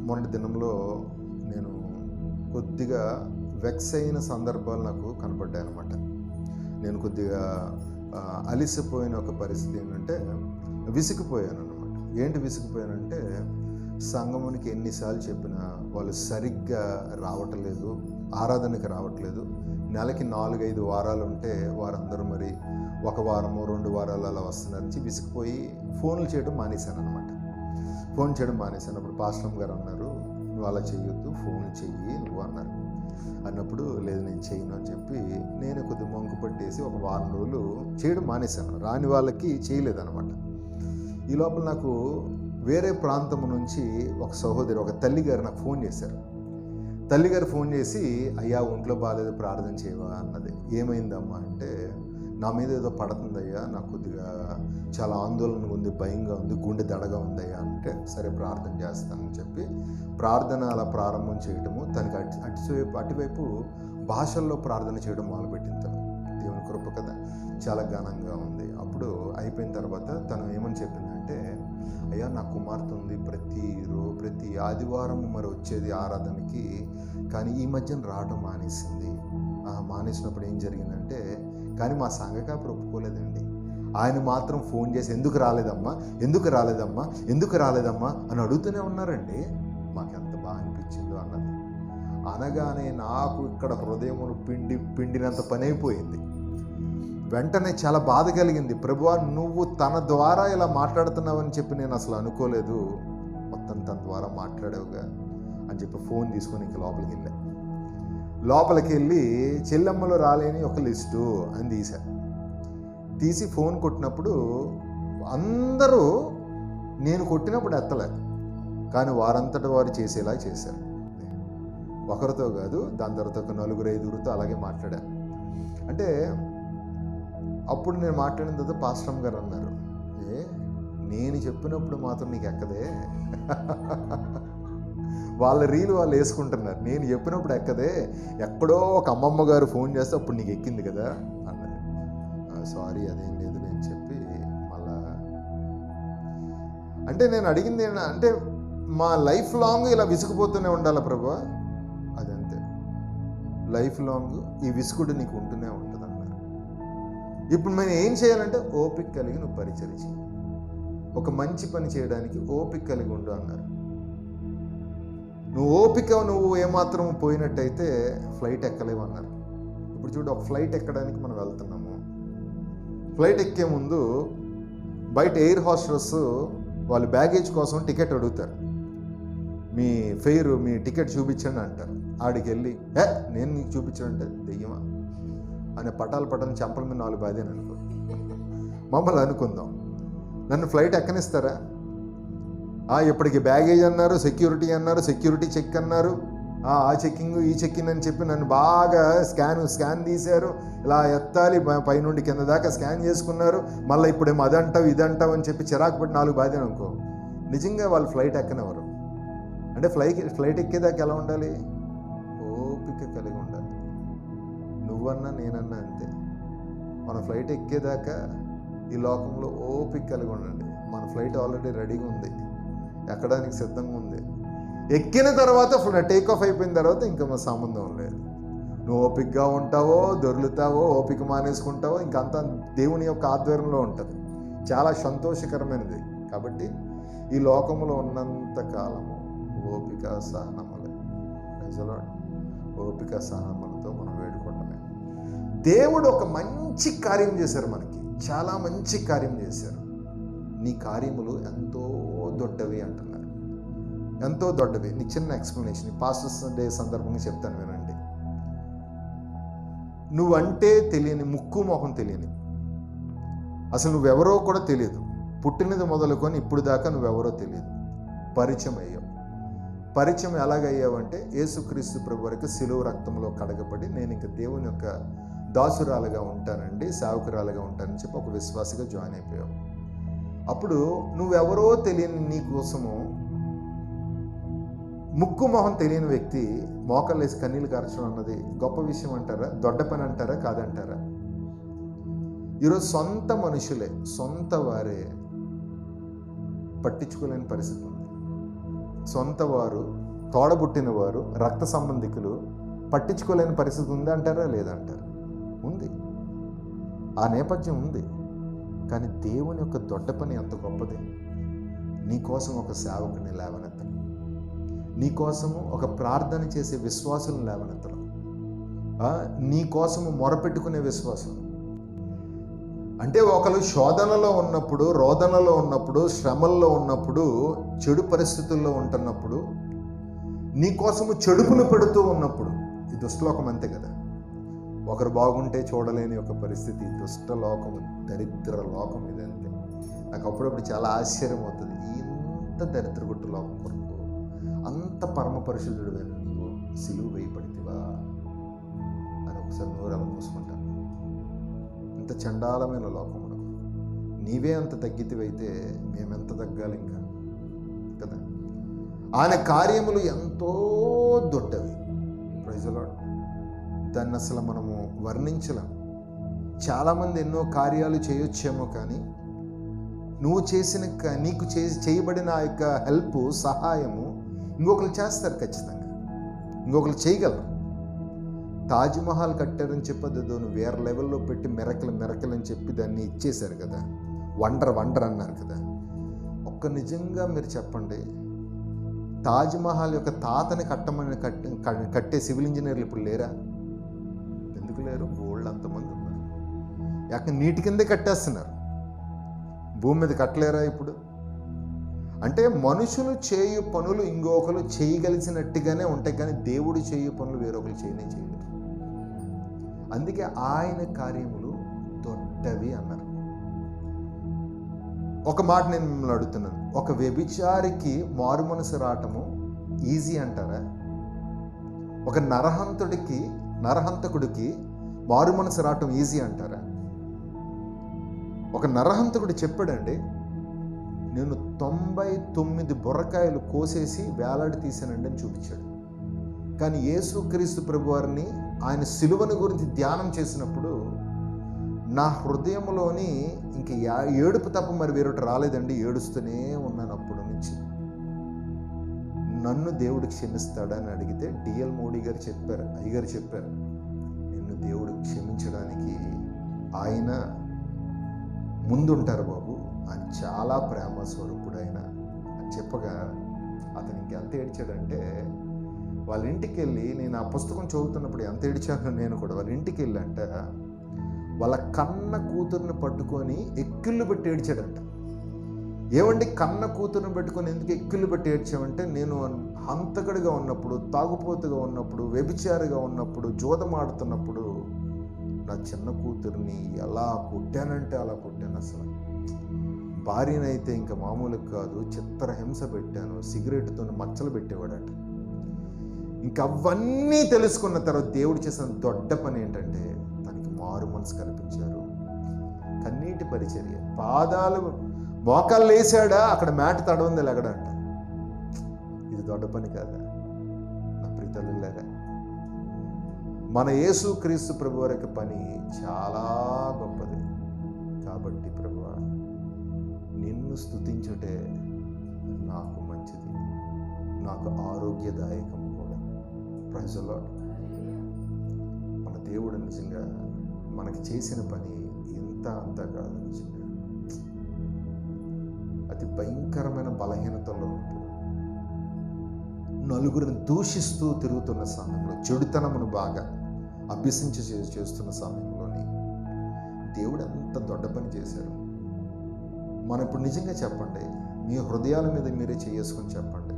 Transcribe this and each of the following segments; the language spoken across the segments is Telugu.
మొన్నటి దినంలో నేను కొద్దిగా వెక్స్ అయిన సందర్భాలు నాకు కనపడ్డాయి అన్నమాట. నేను కొద్దిగా అలిసిపోయిన ఒక పరిస్థితి ఏంటంటే విసిగిపోయాను అన్నమాట. ఏంటి విసిగిపోయానంటే, సంఘమునికి ఎన్నిసార్లు చెప్పినా వాళ్ళు సరిగ్గా రావట్లేదు, ఆరాధనకి రావట్లేదు. నెలకి 4-5 వారాలు ఉంటే వారందరూ మరి 1 వారము 2 వారాలు అలా వస్తున్నారని విసిగిపోయి ఫోన్లు చేయడం మానేశాను అనమాట. ఫోన్ చేయడం మానేశాను. పాస్టర్ గారు అన్నారు, నువ్వు అలా చేయొద్దు, ఫోన్ చెయ్యి నువ్వు అన్నారు. అన్నప్పుడు లేదు నేను చేయను అని చెప్పి నేను కొద్దిగా మొంకు పట్టేసి 1 వారం రోజులు చేయడం మానేశాను. రాని వాళ్ళకి చేయలేదన్నమాట. ఈ లోపల నాకు వేరే ప్రాంతం నుంచి ఒక సహోదరి, ఒక తల్లిగారు నాకు ఫోన్ చేశారు. తల్లిగారు ఫోన్ చేసి, అయ్యా ఒంట్లో బాగాలేదు, ప్రార్థన చేయవా అన్నది. ఏమైందమ్మా అంటే, నా మీద ఏదో పడుతుందయ్యా, నాకు కొద్దిగా చాలా ఆందోళనగా ఉంది, భయంగా ఉంది, గుండె దడగా ఉందయ్యా అంటే, సరే ప్రార్థన చేస్తానని చెప్పి ప్రార్థన అలా ప్రారంభం చేయటము. తనకి అటువైపు భాషల్లో ప్రార్థన చేయడం మొదలుపెట్టింది. తను దేవుని కృప కదా, చాలా ఘనంగా ఉంది. అప్పుడు అయిపోయిన తర్వాత తను ఏమని చెప్పిందంటే, అయ్యా నా కుమార్తె ఉంది, ప్రతి ఆదివారం మరి వచ్చేది ఆరాధనకి, కానీ ఈ మధ్యన రావడం మానేసింది. మానేసినప్పుడు ఏం జరిగిందంటే, కానీ మా సంఘకాపరు ఒప్పుకోలేదండి. ఆయన మాత్రం ఫోన్ చేసి ఎందుకు రాలేదమ్మా అని అడుగుతూనే ఉన్నారండి. మాకు ఎంత బాగా అనిపించిందో అన్నది. అనగానే నాకు ఇక్కడ హృదయమును పిండినంత పని అయిపోయింది. వెంటనే చాలా బాధ కలిగింది. ప్రభువా, నువ్వు తన ద్వారా ఇలా మాట్లాడుతున్నావని చెప్పి నేను అసలు అనుకోలేదు, మొత్తం తన ద్వారా మాట్లాడావుగా అని చెప్పి ఫోన్ తీసుకొని ఇంక లోపలికి వెళ్ళి చెల్లెమ్మలో రాలేని ఒక లిస్టు అని తీసి ఫోన్ కొట్టినప్పుడు అందరూ నేను కొట్టినప్పుడు ఎత్తలే, కానీ వారంతటి వారు చేసేలా చేశారు. ఒకరితో కాదు, దాని తర్వాత ఒక 4-5 అలాగే మాట్లాడాను. అంటే అప్పుడు నేను మాట్లాడిన తర్వాత పాస్టర్ గారు అన్నారు, నేను చెప్పినప్పుడు మాత్రం నీకు ఎక్కదే, వాళ్ళ రీలు వాళ్ళు వేసుకుంటున్నారు, నేను చెప్పినప్పుడు ఎక్కదే, ఎక్కడో ఒక అమ్మమ్మ గారు ఫోన్ చేస్తే అప్పుడు నీకు ఎక్కింది కదా అన్నారు. సారీ అదేం లేదు అని చెప్పి మళ్ళా అంటే నేను అడిగింది అంటే, మా లైఫ్ లాంగ్ ఇలా విసుగుపోతూనే ఉండాలా ప్రభువా? అదంతే, లైఫ్ లాంగ్ ఈ విసుగుడు నీకు ఉంటూనే ఉంటుంది అన్నారు. ఇప్పుడు మేము ఏం చేయాలంటే, ఓపిక కలిగి నువ్వు పరిచర్య, ఒక మంచి పని చేయడానికి ఓపిక కలిగి ఉండు అన్నారు. నువ్వు ఏమాత్రం పోయినట్టయితే ఫ్లైట్ ఎక్కలేవు అన్నారు. ఇప్పుడు చూడు, ఒక ఫ్లైట్ ఎక్కడానికి మనం వెళ్తున్నాము. ఫ్లైట్ ఎక్కే ముందు బయట ఎయిర్ హోస్టెస్ వాళ్ళు బ్యాగేజ్ కోసం టికెట్ అడుగుతారు. మీ ఫెయిర్, మీ టికెట్ చూపించండి అంటారు. ఆడికి వెళ్ళి నేను నీకు చూపించానంటే దెయ్యమా అనే పటాలు చెంపల మీద 4 బాధేని అనుకో, మమ్మల్ని అనుకుందాం, నన్ను ఫ్లైట్ ఎక్కనిస్తారా? ఇప్పటికి బ్యాగేజ్ అన్నారు, సెక్యూరిటీ అన్నారు, సెక్యూరిటీ చెక్ అన్నారు, ఆ చెక్కింగ్ ఈ చెక్కింగ్ అని చెప్పి నన్ను బాగా స్కాన్ తీశారు. ఇలా ఎత్తాలి, పైనుండి కింద దాకా స్కాన్ చేసుకున్నారు. మళ్ళీ ఇప్పుడేమో అదంటావు ఇదంటావు అని చెప్పి చిరాకు పట్టి 4 బాధేని అనుకో. నిజంగా వాళ్ళు ఫ్లైట్ ఎక్కనివ్వరు. అంటే ఫ్లైట్ ఎక్కేదాకా ఎలా ఉండాలి? ఓపిక కలిగి ఉండాలి. నువ్వన్నా నేనన్నా అంతే. మన ఫ్లైట్ ఎక్కేదాకా ఈ లోకంలో ఓపిక కలిగి ఉండండి. మన ఫ్లైట్ ఆల్రెడీ రెడీగా ఉంది, ఎక్కడానికి సిద్ధంగా ఉంది. ఎక్కిన తర్వాత టేక్ ఆఫ్ అయిపోయిన తర్వాత ఇంకా మా సంబంధం లేదు. నువ్వు ఓపికగా ఉంటావో, దొర్లుతావో, ఓపిక మానేసుకుంటావో, ఇంకంతా దేవుని యొక్క ఆధ్వర్యంలో ఉంటుంది. చాలా సంతోషకరమైనది. కాబట్టి ఈ లోకంలో ఉన్నంత కాలము ఓపిక సహనములే, ఓపిక సహనములతో మనం వేడుకోవటమే. దేవుడు ఒక మంచి కార్యం చేశారు, మనకి చాలా మంచి కార్యం చేశారు. నీ కార్యములు ఎంతో దొడ్డవి అంటున్నారు, ఎంతో దొడ్డవి. నీకు చిన్న ఎక్స్ప్లెనేషన్ పాస్టర్స్ డే సందర్భంగా చెప్తాను వినండి. నువ్వంటే తెలియని, ముక్కు మొహం తెలియని, అసలు నువ్వెవరో కూడా తెలియదు, పుట్టినది మొదలుకొని ఇప్పుడు దాకా నువ్వెవరో తెలియదు, పరిచయం అయ్యావు. పరిచయం ఎలాగయ్యావంటే, యేసుక్రీస్తు ప్రభు వరకు శిలువ రక్తంలో కడగబడి నేను ఇంక దేవుని యొక్క దాసురాలుగా ఉంటానండి, సేవకురాలుగా ఉంటానని చెప్పి ఒక విశ్వాసిగా జాయిన్ అయిపోయావు. అప్పుడు నువ్వెవరో తెలియని నీ కోసము ముక్కు మొహం తెలియని వ్యక్తి మోకాళ్ళేసి కన్నీళ్ళు కార్చడం అన్నది గొప్ప విషయం అంటారా? దొడ్డ పని అంటారా? కాదంటారా? ఈరోజు సొంత మనుషులే, సొంత వారే పట్టించుకోలేని పరిస్థితి ఉంది. సొంత వారు, తోడబుట్టిన వారు, రక్త సంబంధికులు పట్టించుకోలేని పరిస్థితి ఉంది అంటారా? లేదంటారు. ఉంది, ఆ నేపథ్యం ఉంది. కానీ దేవుని యొక్క దొడ్డ పని ఎంత గొప్పది. నీకోసం ఒక సేవకుని లేవనెత్తడం, నీకోసము ఒక ప్రార్థన చేసే విశ్వాసులను లేవనెత్తడం, నీకోసము మొరపెట్టుకునే విశ్వాసం. అంటే ఒకరు శోధనలో ఉన్నప్పుడు, రోదనలో ఉన్నప్పుడు, శ్రమల్లో ఉన్నప్పుడు, చెడు పరిస్థితుల్లో ఉంటున్నప్పుడు, నీకోసము చెడుపులు పెడుతూ ఉన్నప్పుడు, ఈ దుష్టలోకం అంతే కదా. ఒకరు బాగుంటే చూడలేని ఒక పరిస్థితి, దుష్టలోకము, దరిద్ర లోకం ఇదంతే. నాకు అప్పుడప్పుడు చాలా ఆశ్చర్యం అవుతుంది. ఇంత దరిద్రగుట్టు లోకం కొరకు అంత పరమ పరిశుద్ధుడు నీవు సిలువ వేయబడితివా అని ఒకసారి నోరెలా మూసుకుంటాను. ఇంత చండాలమైన లోకం మనకు, నీవే అంత తగ్గితివైతే మేమెంత తగ్గాలి ఇంకా కదా. ఆయన కార్యములు ఎంతో దొడ్డవి. Praise the lord. దాన్ని అసలు మనము వర్ణించలేం. చాలామంది ఎన్నో కార్యాలు చేయొచ్చేమో, కానీ నువ్వు చేసిన నీకు చేయబడిన ఆ యొక్క హెల్ప్, సహాయము ఇంకొకరు చేస్తారు ఖచ్చితంగా, ఇంకొకరు చేయగలరు. తాజ్మహల్ కట్టారని చెప్పదు, నువ్వు వేరే లెవెల్లో పెట్టి మెరకలు అని చెప్పి దాన్ని ఇచ్చేశారు కదా, వండర్ అన్నారు కదా. ఒక్క నిజంగా మీరు చెప్పండి, తాజ్మహల్ యొక్క తాతని కట్టే సివిల్ ఇంజనీర్లు ఇప్పుడు లేరా? ఎందుకు లేరు? గోల్డ్ అంతమంది ఉన్నారు. యాక నీటి కిందే కట్టేస్తున్నారు, భూమి మీద కట్టలేరా ఇప్పుడు? అంటే మనుషులు చేయు పనులు ఇంకొకరు చేయగలిసినట్టుగానే ఉంటాయి, కానీ దేవుడు చేయు పనులు వేరొకరు చేయలేరు. అందుకే ఆయన కార్యములు దొడ్డవి అన్నారు. ఒక మాట నేను మిమ్మల్ని అడుగుతున్నాను, ఒక వ్యభిచారికి మారు మనసు రావటము ఈజీ అంటారా? ఒక నరహంతకుడికి మారు మనసు రావటం ఈజీ అంటారా? ఒక నరహంతకుడు చెప్పాడండి, నేను 99 బుర్రకాయలు కోసేసి వేలాడి తీసానండి అని చూపించాడు. కానీ యేసుక్రీస్తు ప్రభువారిని ఆయన సిలువను గురించి ధ్యానం చేసినప్పుడు నా హృదయంలోని ఇంక ఏడుపు తప్ప మరి వేరొకటి రాలేదండి. ఏడుస్తూనే ఉన్నాను అప్పటి నుంచి. నన్ను దేవుడు క్షమిస్తాడని అడిగితే డిఎల్ మోడీ గారు చెప్పారు, అయ్యగారు చెప్పారు, నిన్ను దేవుడు క్షమించడానికి ఆయన ముందుంటారు బాబు, ఆయన చాలా ప్రేమ స్వరూపుడు ఆయన అని చెప్పగా అతను ఇంకెంత ఏడ్చాడంటే, వాళ్ళ ఇంటికి వెళ్ళి, నేను ఆ పుస్తకం చదువుతున్నప్పుడు ఎంత ఏడ్చాను నేను కూడా. వాళ్ళ ఇంటికి వెళ్ళి అంట వాళ్ళ కన్న కూతురుని పట్టుకొని ఎక్కిళ్ళు పెట్టి ఏడ్చాడంట. ఏమండి, కన్న కూతురుని పెట్టుకొని ఎందుకు ఎక్కిళ్ళు పెట్టి ఏడ్చామంటే, నేను హంతకుడిగా ఉన్నప్పుడు, తాగుపోతుగా ఉన్నప్పుడు, వ్యభిచారిగా ఉన్నప్పుడు, జూదమాడుతున్నప్పుడు నా చిన్న కూతుర్ని ఎలా కొట్టానంటే అలా కొట్టాను. అసలు భార్యనైతే ఇంకా మామూలు కాదు, చిత్రహింస పెట్టాను, సిగరెట్తో మచ్చలు పెట్టేవాడట. ఇంకా అవన్నీ తెలుసుకున్న తర్వాత దేవుడు చేసిన దొడ్డ పని ఏంటంటే తనకి మారు మనసు కల్పించారు. కన్నీటి పరిచర్య, పాదాలు మోకాళ్ళు వేసాడా, అక్కడ మ్యాట్ తడవంది లేగడంట. ఇది దొడ్డ పని కాదా నా ప్రీతల్లారా? మన యేసుక్రీస్తు ప్రభువారి యొక్క పని చాలా గొప్పది. కాబట్టి ప్రభువా, నిన్ను స్తుతించుటే నాకు మంచిది, నాకు ఆరోగ్యదాయకం కూడా. Praise the Lord. మన దేవుడు నిజంగా మనకి చేసిన పని ఇంత అంత కాదు. నిజంగా అతి భయంకరమైన బలహీనతలో ఉన్నప్పుడు, నలుగురిని దూషిస్తూ తిరుగుతున్న సమయంలో, చెడుతనమును బాగా అభ్యసించి చేస్తున్న సమయంలోని దేవుడు ఎంత దొడ్డ పని చేశారు. మనం ఇప్పుడు నిజంగా చెప్పండి, మీ హృదయాల మీద మీరే చేసుకొని చెప్పండి,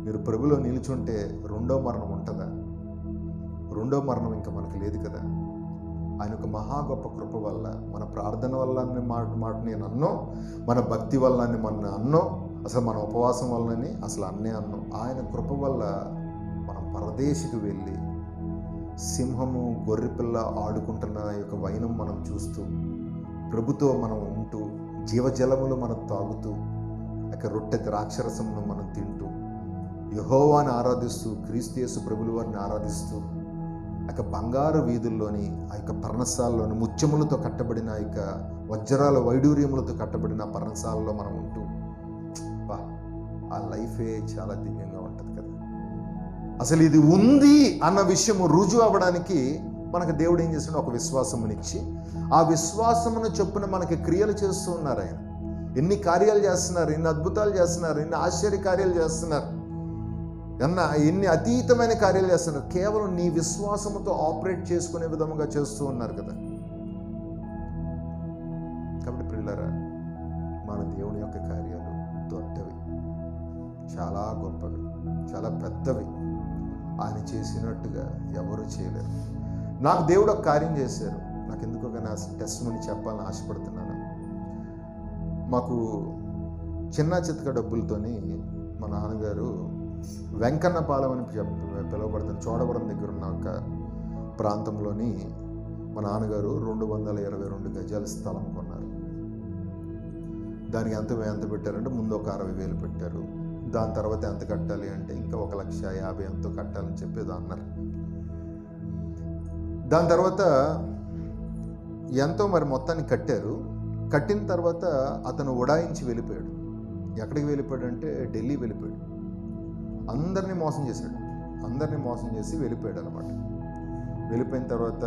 మీరు ప్రభులో నిలుచుంటే రెండో మరణం ఉంటుందా? రెండో మరణం ఇంకా మనకు లేదు కదా. ఆయన ఒక మహా గొప్ప కృప వల్ల, మన ప్రార్థన వల్ల మాట నేను అన్నో, మన భక్తి వల్ల మన అన్నో, అసలు మన ఉపవాసం వల్లనే అసలు అన్నే అన్నో, ఆయన కృప వల్ల మనం పరదేశికి వెళ్ళి సింహము గొర్రెపిల్ల ఆడుకుంటున్న యొక్క వైనం మనం చూస్తూ, ప్రభుతో మనం ఉంటూ, జీవజలములు మనం తాగుతూ, ఆ రొట్టె ద్రాక్షరసమును మనం తింటూ, యెహోవాని ఆరాధిస్తూ, క్రీస్తు యేసు ప్రభుల వారిని ఆరాధిస్తూ, ఆ బంగారు వీధుల్లోని, ఆ యొక్క పర్ణశాలలోని, ముత్యములతో కట్టబడిన ఆ యొక్క వజ్రాల వైడూర్యములతో కట్టబడిన పర్ణశాలలో మనం ఉంటూ, ఆ లైఫే చాలా దివ్యంగా ఉంటుంది కదా. అసలు ఇది ఉంది అన్న విషయము రుజువు అవ్వడానికి మనకు దేవుడు ఏం చేస్తున్నాడు, ఒక విశ్వాసమునిచ్చి ఆ విశ్వాసమును చొప్పున మనకి క్రియలు చేస్తూ ఉన్నారు. ఆయన ఎన్ని కార్యాలు చేస్తున్నారు, ఎన్ని అద్భుతాలు చేస్తున్నారు, ఎన్ని ఆశ్చర్య కార్యాలు చేస్తున్నారు, ఎన్ని అతీతమైన కార్యాలు చేస్తున్నారు. కేవలం నీ విశ్వాసముతో ఆపరేట్ చేసుకునే విధముగా చేస్తూ ఉన్నారు కదా. కాబట్టి ప్రియులారా, మన దేవుని యొక్క కార్యాలు దొడ్డవి, చాలా గొప్పవి, చాలా పెద్దవి. ఆయన చేసినట్టుగా ఎవరు చేయలేరు. నాకు దేవుడు ఒక కార్యం చేశారు. నాకు ఎందుకో నా టెస్టిమనీ చెప్పాలని ఆశపడుతున్నాను. మాకు చిన్న చితక డబ్బులతోని మా నాన్నగారు వెంకన్నపాలెం అని పిలువబడుతున్న చోడవరం దగ్గర ఉన్న ఒక ప్రాంతంలోని మా నాన్నగారు 222 గజాల స్థలం కొన్నారు. దానికి ఎంత పెట్టారంటే ముందు ఒక 60,000 పెట్టారు. దాని తర్వాత ఎంత కట్టాలి అంటే ఇంకా 1,50,000 ఎంతో కట్టాలని చెప్పేది అన్నారు. దాని తర్వాత ఎంతో మరి మొత్తాన్ని కట్టారు. కట్టిన తర్వాత అతను ఉడాయించి వెళ్ళిపోయాడు. ఎక్కడికి వెళ్ళిపోయాడు అంటే ఢిల్లీ వెళ్ళిపోయాడు. అందరినీ మోసం చేశాడు. అందరినీ మోసం చేసి వెళ్ళిపోయాడు అనమాట. వెళ్ళిపోయిన తర్వాత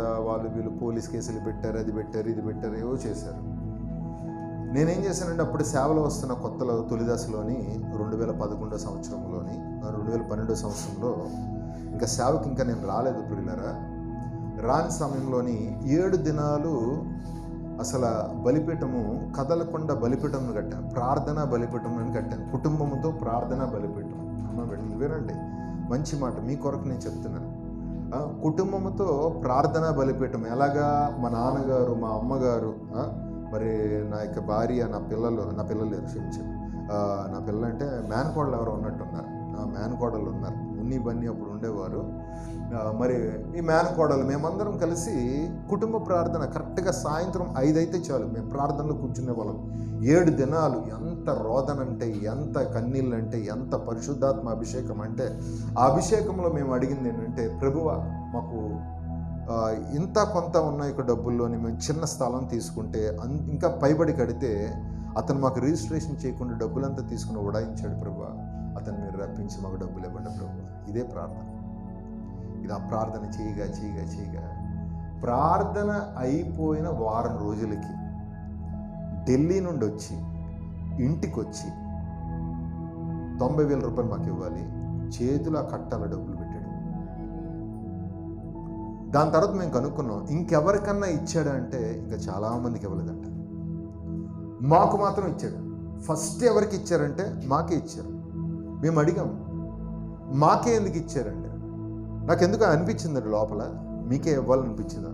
వీళ్ళు పోలీస్ కేసులు పెట్టారు, అది పెట్టారు, ఇది పెట్టారు, ఏవో చేశారు. నేనేం చేశానంటే అప్పుడు సేవలో వస్తున్న కొత్తలో తొలిదశలోని 2011 సంవత్సరంలోని 2012 సంవత్సరంలో ఇంకా సేవకి ఇంకా నేను రాలేదు ప్రియులారా. రాని సమయంలోని 7 దినాలు అసలు బలిపీఠము కదలకుండా బలిపీఠంను కట్టాను. ప్రార్థనా బలిపీఠం అని కట్టాను. కుటుంబంతో ప్రార్థనా బలిపీఠం. అమ్మ వినండి, మంచి మాట మీ కొరకు నేను చెప్తున్నాను. కుటుంబంతో ప్రార్థనా బలిపీఠం ఎలాగా, మా నాన్నగారు, మా అమ్మగారు, మరి నా యొక్క భార్య, నా పిల్లలు లేరు, క్షమించండి, నా పిల్లలు అంటే మేనకోడలు ఎవరో ఉన్నట్టున్నారు. మేనకోడలు ఉన్నారు, ఉన్ని బన్నీ అప్పుడు ఉండేవారు. మరి ఈ మేనకోడలు మేమందరం కలిసి కుటుంబ ప్రార్థన కరెక్ట్గా సాయంత్రం 5 అయితే చాలు మేము ప్రార్థనలో కూర్చునే వాళ్ళం. 7 దినాలు ఎంత రోదన అంటే, ఎంత కన్నీళ్ళు అంటే, ఎంత పరిశుద్ధాత్మ అభిషేకం అంటే, ఆ అభిషేకంలో మేము అడిగింది ఏంటంటే, ప్రభువా మాకు ఇంత కొంత ఉన్న యొక్క డబ్బుల్లోని మేము చిన్న స్థలం తీసుకుంటే ఇంకా పైబడి కడితే అతను మాకు రిజిస్ట్రేషన్ చేయకుండా డబ్బులంతా తీసుకుని ఉడాయించాడు. ప్రభువా అతను మీరు రప్పించి మాకు డబ్బులు ఇవ్వండి ప్రభువా. ఇదే ప్రార్థన. ఇది ఆ ప్రార్థన చేయగా ప్రార్థన అయిపోయిన వారం రోజులకి ఢిల్లీ నుండి వచ్చి ఇంటికి వచ్చి 90,000 రూపాయలు మాకు ఇవ్వాలి, చేతులు ఆ కట్టాల డబ్బులు పెట్టాడు. దాని తర్వాత మేము కనుక్కున్నాం ఇంకెవరికన్నా ఇచ్చాడా అంటే ఇంకా చాలామందికి ఇవ్వలేదంట. మాకు మాత్రం ఇచ్చాడు. ఫస్ట్ ఎవరికి ఇచ్చారంటే మాకే ఇచ్చారు. మేము అడిగాం మాకే ఎందుకు ఇచ్చారంటే, నాకు ఎందుకు అనిపించిందండి లోపల, మీకే ఇవ్వాలనిపించిందా.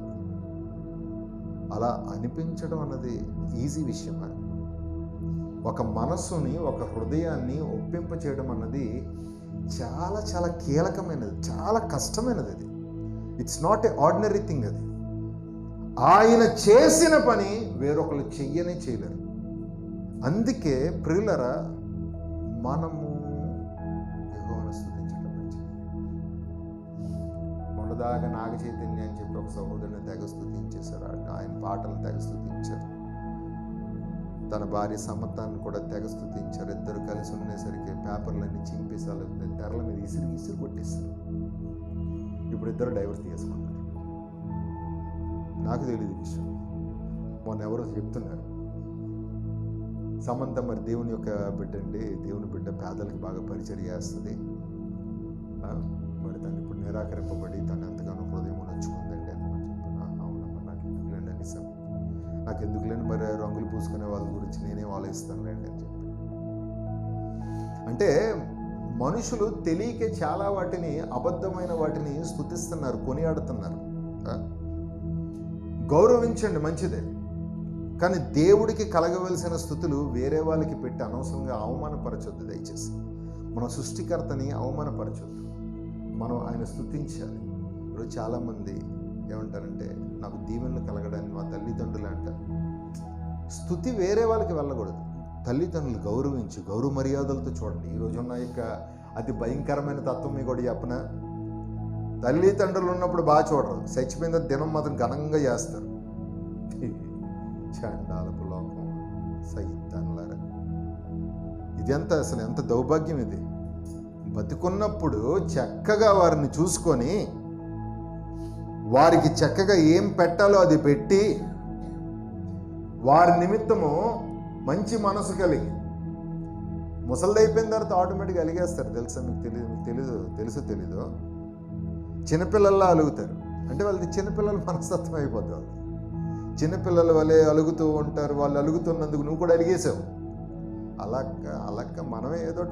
అలా అనిపించడం అన్నది ఈజీ విషయం. ఒక మనస్సుని, ఒక హృదయాన్ని ఒప్పింప చేయడం అన్నది చాలా చాలా కీలకమైనది, చాలా కష్టమైనది. అది it's not a ordinary thing. అది ఆయన చేసిన పని వేరొకరు చేయలేరు. అందుకే ప్రియులరా, మనము యెహోవాను స్తుతించడం మంచిది. మొన్నదాకా నాగ చైతన్య అని చెప్పి ఒక సహోదరుని తెగ స్తుతించేశారు. ఆయన పాటలను తెగ స్తుతించారు. తన భార్య సమతాన్ని కూడా తెగ స్తుతించారు. ఇద్దరు కలిసి ఉండేసరికి పేపర్లన్నీ చింపేసాలు తెరల మీద ఇసిరి కొట్టేశారు. ఇప్పుడు ఇద్దరు డైవర్స్ తీసుకున్నారు. నాకు తెలియదు విషయం. మొన్న ఎవరో చెప్తున్నారు, సమంత మరి దేవుని యొక్క బిడ్డ అండి, దేవుని బిడ్డ పేదలకు బాగా పరిచర్య చేస్తుంది, మరి తను ఇప్పుడు నిరాకరింపబడి తను ఎంతగానో హృదయం నొచ్చుకుందండి అని చెప్పి. అవునమ్మా, నాకు ఎందుకులేండి అనిసాం, నాకు ఎందుకులేండి మరి రంగులు పూసుకునే వాళ్ళ గురించి నేనేం ఆలోచిస్తానులేండి అని చెప్పి. అంటే మనుషులు తెలియకే చాలా వాటిని, అబద్ధమైన వాటిని స్తుతిస్తున్నారు, కొనియాడుతున్నారు. గౌరవించండి, మంచిదే. కానీ దేవుడికి కలగవలసిన స్థుతులు వేరే వాళ్ళకి పెట్టి అనవసరంగా అవమానపరచొద్దు. దయచేసి మన సృష్టికర్తని అవమానపరచొద్దు. మనం ఆయన స్తుతించాలి. ఇప్పుడు చాలామంది ఏమంటారంటే, నాకు దీవెనలు కలగడానికి మా తల్లిదండ్రులు అంటారు. స్థుతి వేరే వాళ్ళకి వెళ్ళకూడదు. తల్లిదండ్రులు గౌరవించి గౌరవ మర్యాదలతో చూడండి. ఈరోజు ఉన్న యొక్క అతి భయంకరమైన తత్వం మీకు కూడా చెప్పన, తల్లిదండ్రులు ఉన్నప్పుడు బాగా చూడరు, చచ్చిపోయిన దినం మాత్రం ఘనంగా చేస్తారు. చండాలపు లోకం, సైతాన్లారా. ఇదంతా అసలు ఎంత దౌర్భాగ్యం ఇది. బతికున్నప్పుడు చక్కగా వారిని చూసుకొని వారికి చక్కగా ఏం పెట్టాలో అది పెట్టి వారి నిమిత్తము మంచి మనసు కలిగి, ముసలిది అయిపోయిన తర్వాత ఆటోమేటిక్గా అలిగేస్తారు. తెలుసా మీకు? తెలీదు. చిన్నపిల్లల్లా అలుగుతారు. అంటే వాళ్ళది చిన్నపిల్లల మనస్తత్వం అయిపోతుంది. చిన్నపిల్లల వల్లే అలుగుతూ ఉంటారు. వాళ్ళు అలుగుతున్నందుకు నువ్వు కూడా అలిగేసావు. అలాక్క మనమే ఏదో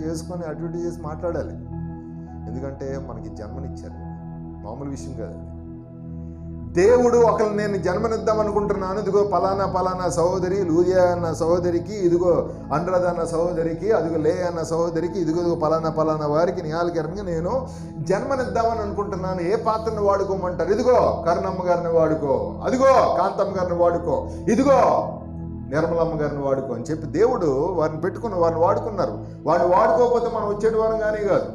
చేసుకొని అటు ఇటు చేసి మాట్లాడాలి. ఎందుకంటే మనకి జన్మనిచ్చారు, మామూలు విషయం కాదు. దేవుడు ఒకళ్ళు నేను జన్మనిద్దాం అనుకుంటున్నాను, ఇదిగో పలానా సహోదరి లూదియా అన్న సహోదరికి, ఇదిగో అనురాధ అన్న సహోదరికి, అదిగో లే అన్న సహోదరికి, ఇదిగో పలానా వారికి నిహాలకరంగా నేను జన్మనిద్దామని అనుకుంటున్నాను. ఏ పాత్రను వాడుకోమంటారు? ఇదిగో కరుణమ్మ గారిని వాడుకో, అదిగో కాంతమ్మ గారిని వాడుకో, ఇదిగో నిర్మలమ్మ గారిని వాడుకో అని చెప్పి దేవుడు వారిని పెట్టుకుని వారిని వాడుకున్నారు. వాడిని వాడుకోకపోతే మనం వచ్చేటి వారం కానీ కాదు.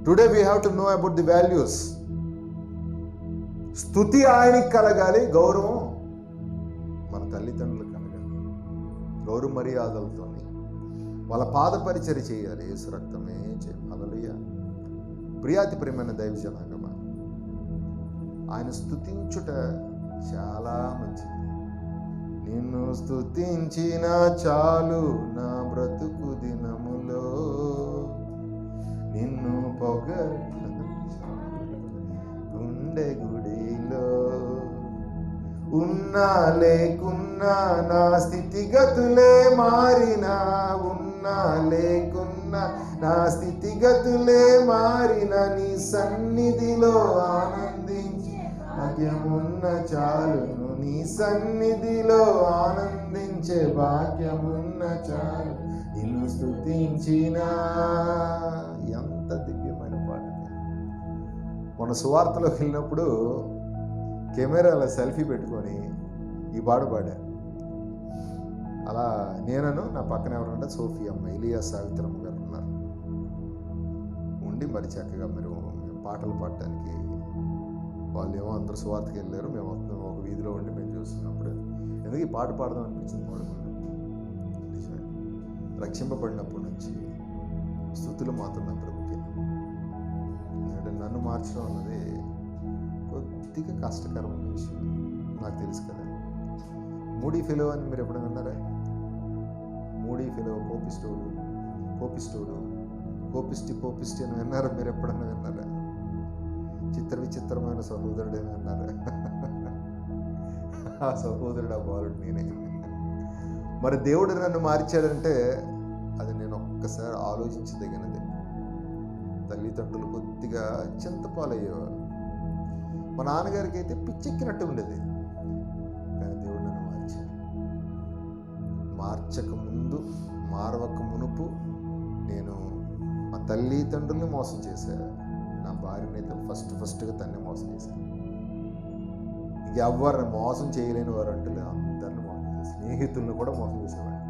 Today we have to know about the values. స్తుతి ఆయనకి కలగాలి, గౌరవం మన తల్లిదండ్రులకు కలగాలి. గౌరవ మర్యాదలతో వాళ్ళ పాద పరిచర్య చేయాలి. యేసు రక్తమే హల్లెలూయా. ప్రియాతి ప్రియమైన దైవ జనాంగమా, ఆయన స్తుతించుట చాలా మంచిది. నిన్ను స్తుతించిన చాలు నా బ్రతుకు దినములో, నిన్ను గుండె గుడిలో ఉన్నా లేకున్నా నా స్థితిగతులే మారినా, ఉన్నా లేకున్నా నా స్థితిగతులే మారిన నీ సన్నిధిలో ఆనందించి భాగ్యమున్న చాలును, నీ సన్నిధిలో ఆనందించే భాగ్యమున్న చాలు నిన్ను స్తుతించినా. ఎంత దివ్యమైన పాట. మన సువార్తలోకి వెళ్ళినప్పుడు కెమెరాలో సెల్ఫీ పెట్టుకొని ఈ పాట పాడా. అలా నేనను నా పక్కన ఎవరంటే సోఫీ అమ్మ, ఇలియా సావిత్రమ్మ గారు ఉన్నారు. ఉండి మరి చక్కగా మీరు పాటలు పాడటానికి వాళ్ళు ఏమో అందరూ సువార్తకి వెళ్ళారు, మేము ఒక వీధిలో ఉండి మేము చూస్తున్నప్పుడు ఎందుకు ఈ పాట పాడదాం అనిపించింది. పాడుకున్నాం. నిజమే, రక్షింపబడినప్పటి నుంచి స్తుతులు మాత్రం నా ప్రభుకి. ఎందుకంటే నన్ను మార్చడం అన్నది కొద్దిగా కష్టకరమైన విషయం, నాకు తెలుసు కదా. మూడీ ఫెలో అని మీరు ఎప్పుడైనా విన్నారా? మూడీ ఫెలో, కోపిస్టి అని విన్నారా? మీరు ఎప్పుడన్నా విన్నారా? విచిత్రమైన సహోదరుడు అని విన్నారా? ఆ సహోదరుడు, ఆ బాలుడు నేనే. మరి దేవుడు నన్ను మార్చాడంటే అది నేను ఒక్కసారి ఆలోచించదగినది. తల్లిదండ్రులు కొద్దిగా చింతపాలయ్యేవారు. మా నాన్నగారికి అయితే పిచ్చెక్కినట్టు ఉండేది. కానీ దేవుడు నన్ను మార్చాడు. మార్చక ముందు, మారవక మునుపు నేను మా తల్లిదండ్రుల్ని మోసం చేశాను. నా భార్యని అయితే ఫస్ట్గా తన్నే మోసం చేశాను. ఇంకెవ్వరిని మోసం చేయలేని వారు అంటూ అందరిని మోసం చేశాను. స్నేహితులను కూడా మోసం చేసేవాడు.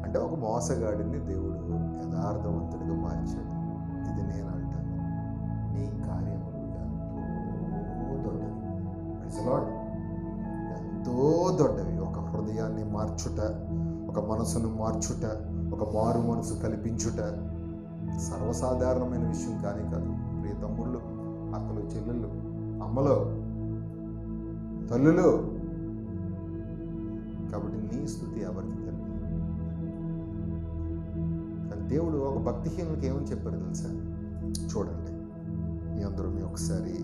అంటే ఒక మోసగాడిని దేవుడు యథార్థవంతుడిగా మార్చాడు. ఇది నేను అంటాను, నీ కార్యములు ఎంతో దొడ్డవి. ఒక హృదయాన్ని మార్చుట, ఒక మనసును మార్చుట, ఒక మారు మనసు కల్పించుట సర్వసాధారణమైన విషయం కానీ కాదు. ప్రియ తమ్ముళ్ళు, అక్కలు, చెల్లెళ్ళు, అమ్మలో, తల్లులు. కాబట్టి నీ స్తుతి ఎవరికి తెలియదు. కానీ దేవుడు ఒక భక్తిహీనులకి ఏమని చెప్పారు తెలుసా? చూడండి మీ అందరూ ఒకసారి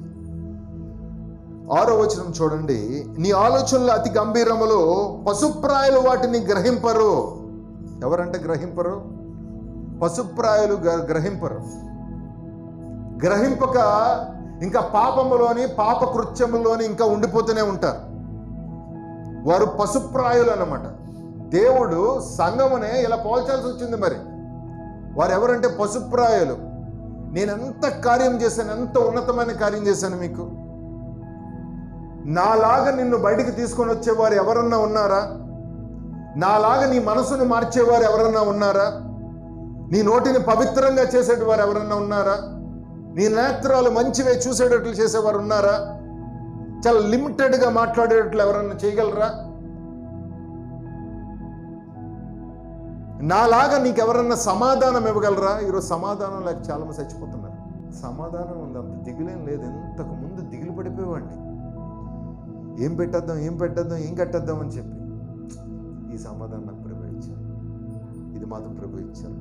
6వ వచనం చూడండి. నీ ఆలోచనలు అతి గంభీరములు, పశుప్రాయులు వాటిని గ్రహింపరు. ఎవరంటే గ్రహింపరు? పశుప్రాయులు గ్రహింపరు. గ్రహింపక ఇంకా పాపములోని, పాప కృత్యములోని ఇంకా ఉండిపోతూనే ఉంటారు. వారు పశుప్రాయులు అన్నమాట. దేవుడు సంఘమునే ఇలా పోల్చాల్సి వచ్చింది. మరి వారు ఎవరంటే పశుప్రాయులు. నేను ఎంత కార్యం చేశాను, ఎంత ఉన్నతమైన కార్యం చేశాను మీకు. నాలాగా నిన్ను బయటికి తీసుకొని వచ్చేవారు ఎవరన్నా ఉన్నారా? నాలాగా నీ మనసును మార్చేవారు ఎవరన్నా ఉన్నారా? నీ నోటిని పవిత్రంగా చేసేవారు ఎవరన్నా ఉన్నారా? నీ నేత్రాలు మంచివే చూసేటట్లు చేసేవారు ఉన్నారా? చాలా లిమిటెడ్గా మాట్లాడేటట్లు ఎవరన్నా చేయగలరా? నాలాగా నీకెవరన్నా సమాధానం ఇవ్వగలరా? ఈరోజు సమాధానం లేక చాలామంది చచ్చిపోతున్నారు. సమాధానం ఉంది, అంత దిగులేం లేదు. ఇంతకు ముందు దిగులు పడిపోయేవాడిని, ఏం పెట్టేద్దాం ఏం కట్టేద్దాం అని చెప్పి. ఈ సమాధానం నాకు ప్రభు ఇచ్చారు, ఇది మాత్రం ప్రభు ఇచ్చారు.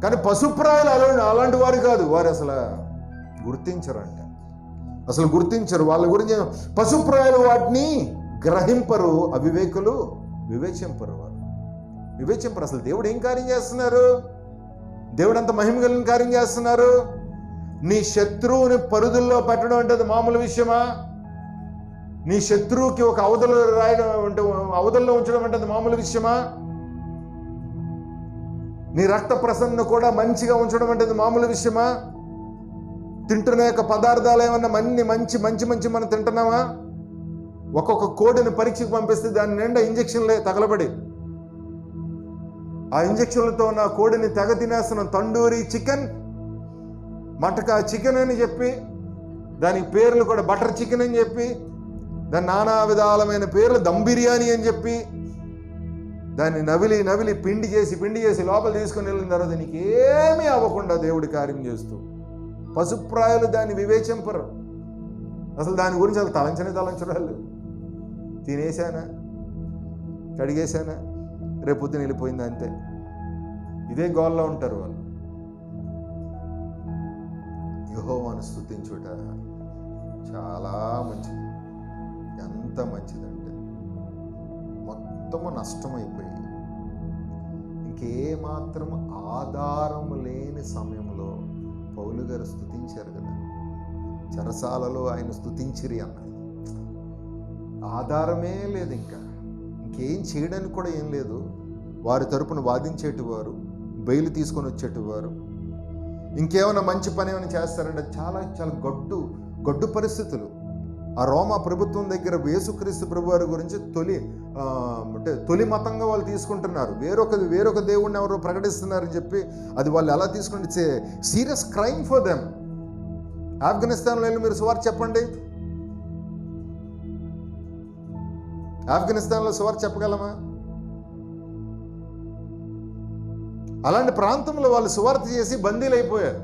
కానీ పశుప్రాయాలు అలాంటి వారు కాదు. వారు అసలు గుర్తించరు. వాళ్ళ గురించి పశుప్రాయాలు వాటిని గ్రహింపరు, అవివేకులు వివేచింపరు. అసలు దేవుడు ఏం కార్యం చేస్తున్నారు? దేవుడు అంత మహిమ కలిగిన కార్యం చేస్తున్నారు. నీ శత్రువుని పరుదుల్లో పెట్టడం అంటే అది మామూలు విషయమా? నీ శత్రువుకి ఒక అవధుల్లో ఉంచడం అంటే అది మామూలు విషయమా? నీ రక్త ప్రసరణ కూడా మంచిగా ఉంచడం అంటే అది మామూలు విషయమా? తింటున్న యొక్క పదార్థాలు ఏమన్నా మంచి మనం తింటున్నామా? ఒక్కొక్క కోడిని పరీక్షకు పంపిస్తే దాని నిండా ఇంజక్షన్లే తగలబడి, ఆ ఇంజక్షన్లతో నా కోడిని తెగ తినేస్తున్నాం. తండూరి చికెన్, మటకా చికెన్ అని చెప్పి, దానికి పేర్లు కూడా బటర్ చికెన్ అని చెప్పి, దాని నానా విధాలమైన పేర్లు, దమ్ బిర్యానీ అని చెప్పి, దాన్ని నవిలి పిండి చేసి లోపల తీసుకుని వెళ్ళిన తర్వాత నీకు ఏమీ అవ్వకుండా దేవుడి కార్యం చేస్తూ, పశుప్రాయాలు దాన్ని వివేచింపరు. అసలు దాని గురించి అసలు తలంచడాలు. తినేసానా, కడిగేశానా, రేపు పొద్దున వెళ్ళిపోయింది అంతే. ఇదే గోల్లో ఉంటారు వాళ్ళు. యెహోవాను స్తుతించుట చాలా మంచిది. ఎంత మంచిదంటే మొత్తము నష్టమైపోయి ఇంకేమాత్రం ఆధారం లేని సమయంలో పౌలు గారు స్తుతించారు కదా, చెరసాలలో ఆయన స్తుతించిరి అన్నారు. ఆధారమే లేదు, ఇంకేం చేయడానికి కూడా ఏం లేదు. వారి తరపున వాదించేటివారు, బెయిలు తీసుకొని వచ్చేటివారు, ఇంకేమైనా మంచి పని ఏమైనా చేస్తారంటే చాలా చాలా గడ్డు పరిస్థితులు. ఆ రోమా ప్రభుత్వం దగ్గర యేసుక్రీస్తు ప్రభు వారి గురించి తొలి మతంగా వాళ్ళు తీసుకుంటున్నారు. వేరొక దేవుడిని ఎవరో ప్రకటిస్తున్నారని చెప్పి అది వాళ్ళు ఎలా తీసుకుంటే సీరియస్ క్రైమ్ ఫర్ దెమ్. ఆఫ్ఘనిస్తాన్లో వెళ్ళి మీరు సువార్త చెప్పండి. ఆఫ్ఘనిస్తాన్లో సువార్త చెప్పగలమా? అలాంటి ప్రాంతంలో వాళ్ళు సువార్త చేసి బందీలు అయిపోయారు.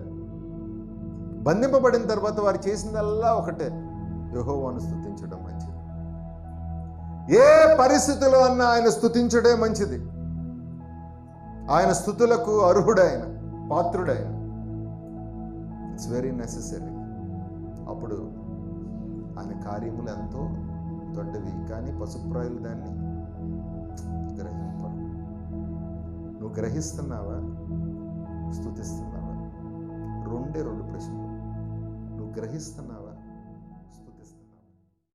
బంధింపబడిన తర్వాత వారు చేసిందల్లా ఒకటే, యెహోవాను స్తుతించడం మంచిది. ఏ పరిస్థితిలో అన్నా ఆయన స్తుతించడే మంచిది. ఆయన స్తుతులకు అర్హుడైన, పాత్రుడైన. It's very necessary. అప్పుడు ఆయన కార్యములు ఎంతో దొడ్డవి. కానీ పశుప్రాయులు దాన్ని గ్రహింపరు. నువ్వు గ్రహిస్తున్నావా? స్తుతిస్తున్నావా? రెండు ప్రశ్నలు. నువ్వు గ్రహిస్తున్నావా?